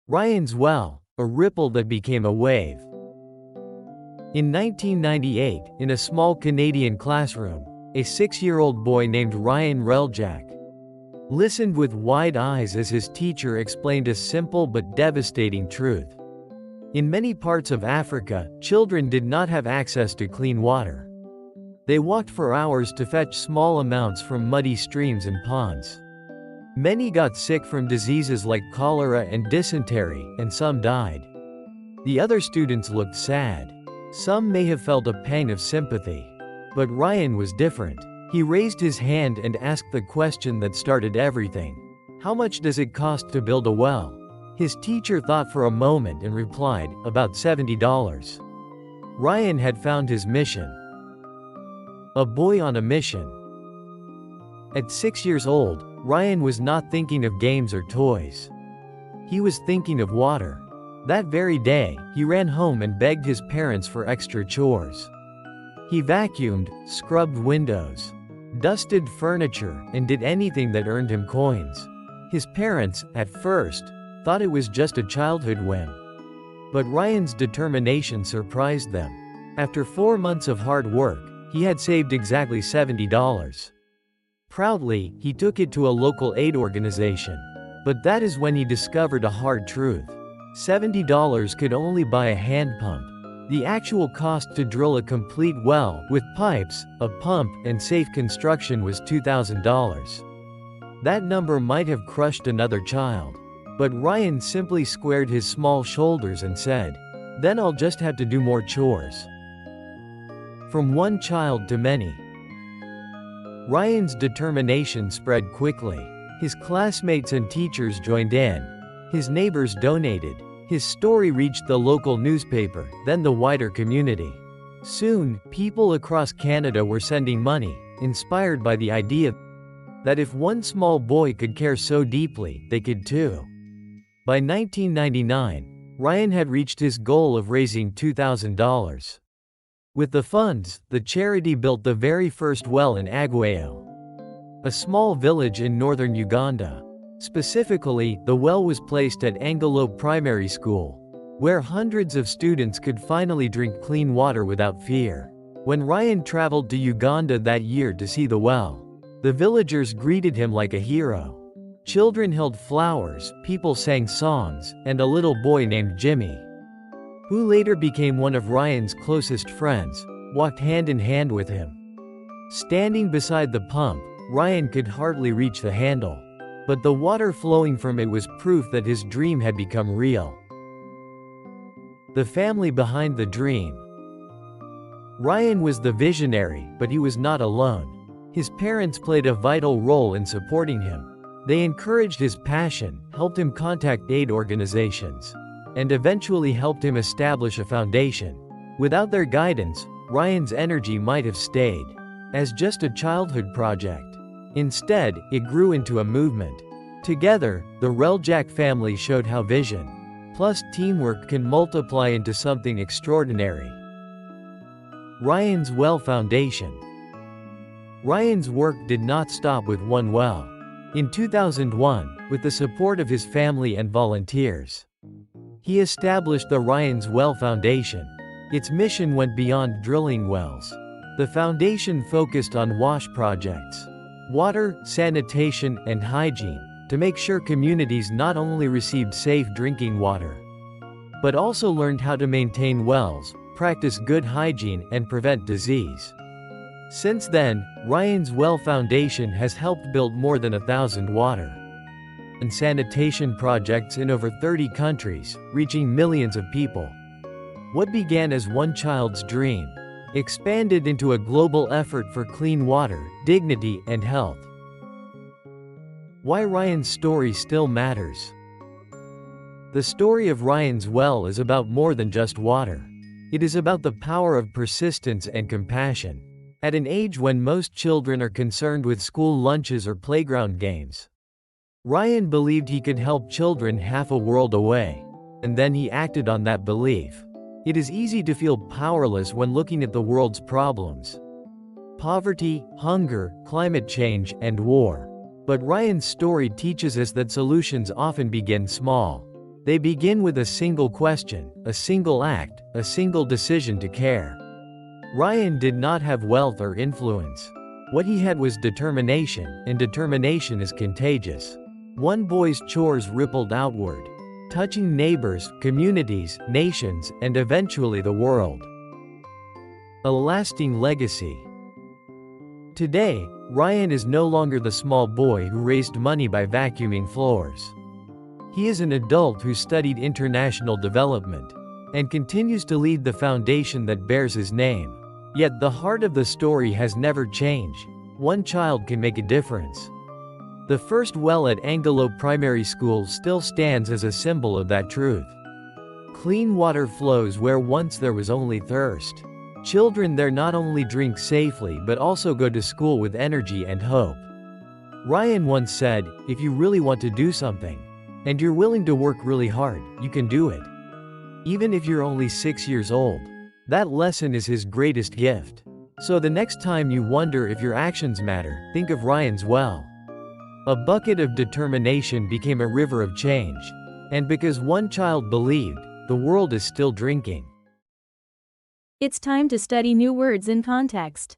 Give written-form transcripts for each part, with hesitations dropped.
Ryan's well, a ripple that became a wave. In 1998, in a small Canadian classroom, a 6-year-old boy named Ryan Hreljac listened with wide eyes as his teacher explained a simple but devastating truth. In many parts of Africa, children did not have access to clean water. They walked for hours to fetch small amounts from muddy streams and ponds. Many got sick from diseases like cholera and dysentery, and some died. The other students looked sad. Some may have felt a pang of sympathy. But Ryan was different. He raised his hand and asked the question that started everything. How much does it cost to build a well? His teacher thought for a moment and replied, about $70. Ryan had found his mission. A boy on a mission. At 6 years old, Ryan was not thinking of games or toys. He was thinking of water. That very day, he ran home and begged his parents for extra chores. He vacuumed, scrubbed windows, dusted furniture, and did anything that earned him coins. His parents, at first, thought it was just a childhood whim. But Ryan's determination surprised them. After 4 months of hard work, he had saved exactly $70. Proudly, he took it to a local aid organization. But that is when he discovered a hard truth. $70 could only buy a hand pump. The actual cost to drill a complete well, with pipes, a pump, and safe construction was $2,000. That number might have crushed another child. But Ryan simply squared his small shoulders and said, "Then I'll just have to do more chores." From one child to many. Ryan's determination spread quickly. His classmates and teachers joined in. His neighbors donated. His story reached the local newspaper, then the wider community. Soon, people across Canada were sending money, inspired by the idea that if one small boy could care so deeply, they could too. By 1999, Ryan had reached his goal of raising $2,000. With the funds, the charity built the very first well in Agwayo, a small village in northern Uganda. Specifically, the well was placed at Angolo Primary School, where hundreds of students could finally drink clean water without fear. When Ryan traveled to Uganda that year to see the well, the villagers greeted him like a hero. Children held flowers, people sang songs, and a little boy named Jimmy, who later became one of Ryan's closest friends, walked hand in hand with him. Standing beside the pump, Ryan could hardly reach the handle. But the water flowing from it was proof that his dream had become real. The family behind the dream. Ryan was the visionary, but he was not alone. His parents played a vital role in supporting him. They encouraged his passion, helped him contact aid organizations, and eventually helped him establish a foundation. Without their guidance, Ryan's energy might have stayed as just a childhood project. Instead, it grew into a movement. Together, the Hreljac family showed how vision plus teamwork can multiply into something extraordinary. Ryan's Well Foundation. Ryan's work did not stop with one well. In 2001, with the support of his family and volunteers, he established the Ryan's Well Foundation. Its mission went beyond drilling wells. The foundation focused on wash projects, water, sanitation, and hygiene, to make sure communities not only received safe drinking water, but also learned how to maintain wells, practice good hygiene, and prevent disease. Since then, Ryan's Well Foundation has helped build more than 1,000 water and sanitation projects in over 30 countries, reaching millions of people. What began as one child's dream expanded into a global effort for clean water, dignity, and health. Why Ryan's story still matters. The story of Ryan's Well is about more than just water. It is about the power of persistence and compassion. At an age when most children are concerned with school lunches or playground games, Ryan believed he could help children half a world away. And then he acted on that belief. It is easy to feel powerless when looking at the world's problems: poverty, hunger, climate change, and war. But Ryan's story teaches us that solutions often begin small. They begin with a single question, a single act, a single decision to care. Ryan did not have wealth or influence. What he had was determination, and determination is contagious. One boy's chores rippled outward, touching neighbors, communities, nations, and eventually the world. A lasting legacy. Today, Ryan is no longer the small boy who raised money by vacuuming floors. He is an adult who studied international development and continues to lead the foundation that bears his name. Yet the heart of the story has never changed. One child can make a difference. The first well at Angolo Primary School still stands as a symbol of that truth. Clean water flows where once there was only thirst. Children there not only drink safely but also go to school with energy and hope. Ryan once said, "If you really want to do something, and you're willing to work really hard, you can do it. Even if you're only 6 years old." That lesson is his greatest gift. So the next time you wonder if your actions matter, think of Ryan's well. A bucket of determination became a river of change. And because one child believed, the world is still drinking. It's time to study new words in context.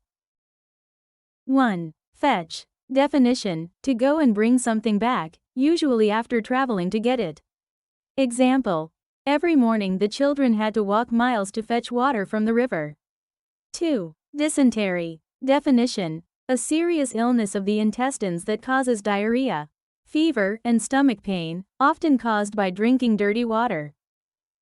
1. Fetch. Definition: to go and bring something back, usually after traveling to get it. Example: every morning the children had to walk miles to fetch water from the river. 2. Dysentery. Definition: a serious illness of the intestines that causes diarrhea, fever, and stomach pain, often caused by drinking dirty water.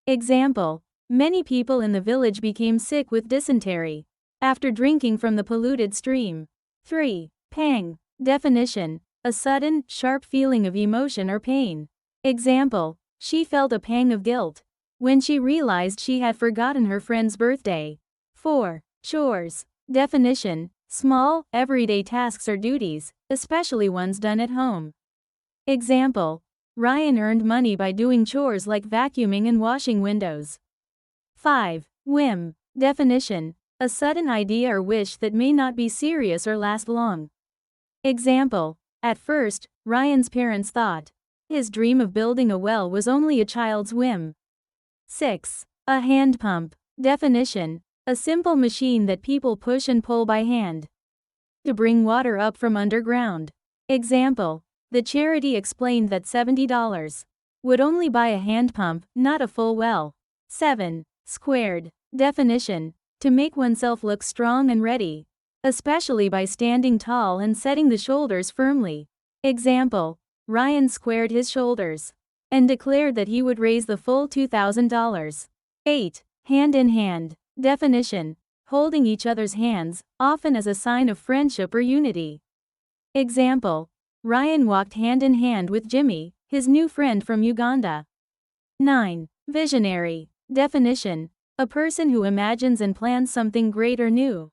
Example: many people in the village became sick with dysentery after drinking from the polluted stream. 3. Pang. Definition: a sudden, sharp feeling of emotion or pain. Example: she felt a pang of guilt when she realized she had forgotten her friend's birthday. 4. Chores. Definition: small, everyday tasks or duties, especially ones done at home. Example: Ryan earned money by doing chores like vacuuming and washing windows. 5. Whim. Definition: a sudden idea or wish that may not be serious or last long. Example: at first, Ryan's parents thought his dream of building a well was only a child's whim. 6. A hand pump. Definition: a simple machine that people push and pull by hand to bring water up from underground. Example: the charity explained that $70 would only buy a hand pump, not a full well. 7. Squared. Definition: to make oneself look strong and ready, especially by standing tall and setting the shoulders firmly. Example: Ryan squared his shoulders and declared that he would raise the full $2,000. 8. Hand in hand. Definition: holding each other's hands, often as a sign of friendship or unity. Example: Ryan walked hand in hand with Jimmy, his new friend from Uganda. 9. Visionary. Definition: a person who imagines and plans something great or new,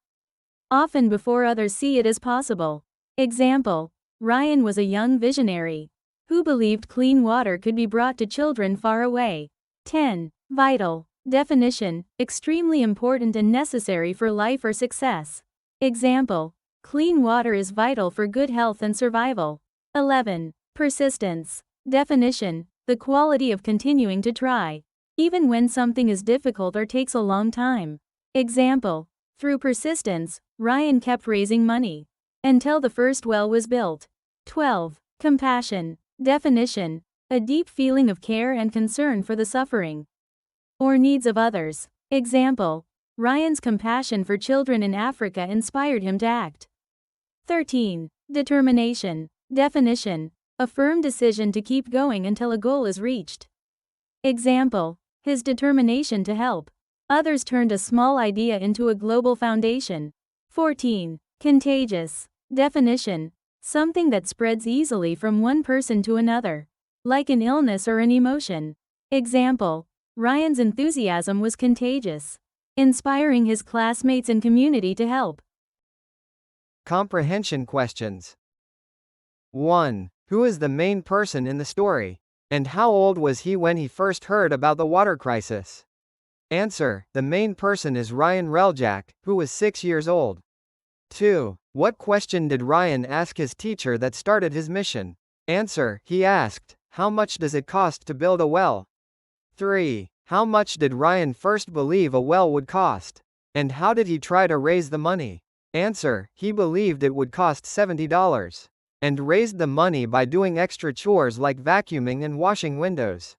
often before others see it as possible. Example: Ryan was a young visionary who believed clean water could be brought to children far away. 10. Vital. Definition: extremely important and necessary for life or success. Example: clean water is vital for good health and survival. 11. Persistence. Definition: the quality of continuing to try, even when something is difficult or takes a long time. Example: through persistence, Ryan kept raising money until the first well was built. 12. Compassion. Definition: a deep feeling of care and concern for the suffering or needs of others. Example: Ryan's compassion for children in Africa inspired him to act. 13. Determination. Definition: a firm decision to keep going until a goal is reached. Example: his determination to help others turned a small idea into a global foundation. 14. Contagious. Definition: something that spreads easily from one person to another, like an illness or an emotion. Example: Ryan's enthusiasm was contagious, inspiring his classmates and community to help. Comprehension questions. 1. Who is the main person in the story? And how old was he when he first heard about the water crisis? Answer: the main person is Ryan Hreljac, who was 6 years old. 2. What question did Ryan ask his teacher that started his mission? Answer: he asked, how much does it cost to build a well? 3. How much did Ryan first believe a well would cost? And how did he try to raise the money? Answer: he believed it would cost $70 and raised the money by doing extra chores like vacuuming and washing windows.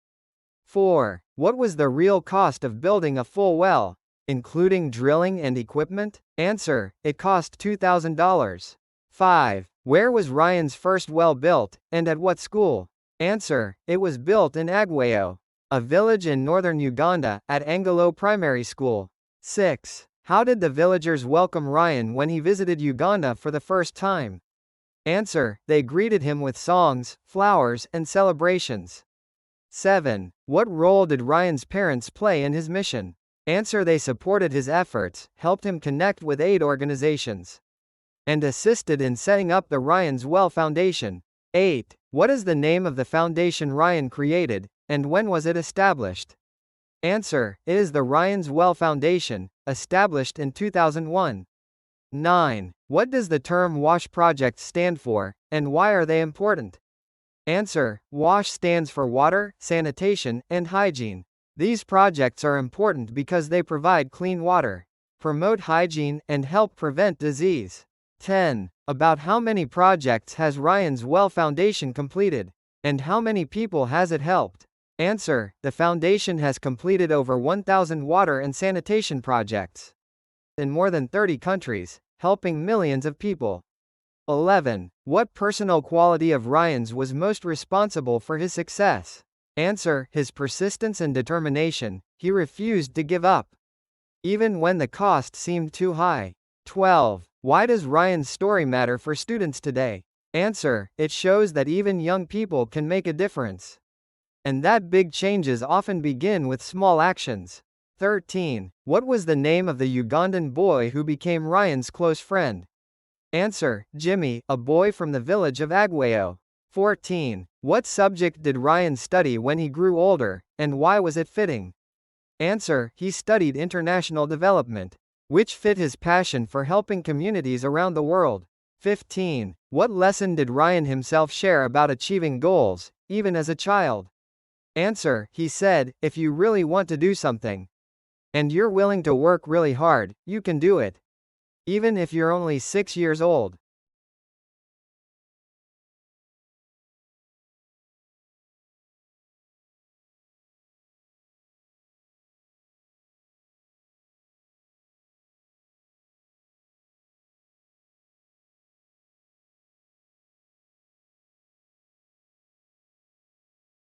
4. What was the real cost of building a full well, including drilling and equipment? Answer: it cost $2,000. 5. Where was Ryan's first well built, and at what school? Answer: it was built in Agwayo, a village in northern Uganda, at Angolo Primary School. 6. How did the villagers welcome Ryan when he visited Uganda for the first time? Answer: they greeted him with songs, flowers, and celebrations. 7. What role did Ryan's parents play in his mission? Answer: they supported his efforts, helped him connect with aid organizations, and assisted in setting up the Ryan's Well Foundation. 8. What is the name of the foundation Ryan created, and when was it established? Answer: it is the Ryan's Well Foundation, established in 2001. 9. What does the term WASH project stand for, and why are they important? Answer: WASH stands for water, sanitation, and hygiene. These projects are important because they provide clean water, promote hygiene, and help prevent disease. 10. About how many projects has Ryan's Well Foundation completed, and how many people has it helped? Answer: the foundation has completed over 1,000 water and sanitation projects in more than 30 countries, helping millions of people. 11. What personal quality of Ryan's was most responsible for his success? Answer: his persistence and determination. He refused to give up, even when the cost seemed too high. 12. Why does Ryan's story matter for students today? Answer: it shows that even young people can make a difference, and that big changes often begin with small actions. 13. What was the name of the Ugandan boy who became Ryan's close friend? Answer: Jimmy, a boy from the village of Agwayo. 14. What subject did Ryan study when he grew older, and why was it fitting? Answer: he studied international development, which fit his passion for helping communities around the world. 15. What lesson did Ryan himself share about achieving goals, even as a child? Answer: he said, if you really want to do something, and you're willing to work really hard, you can do it, even if you're only 6 years old.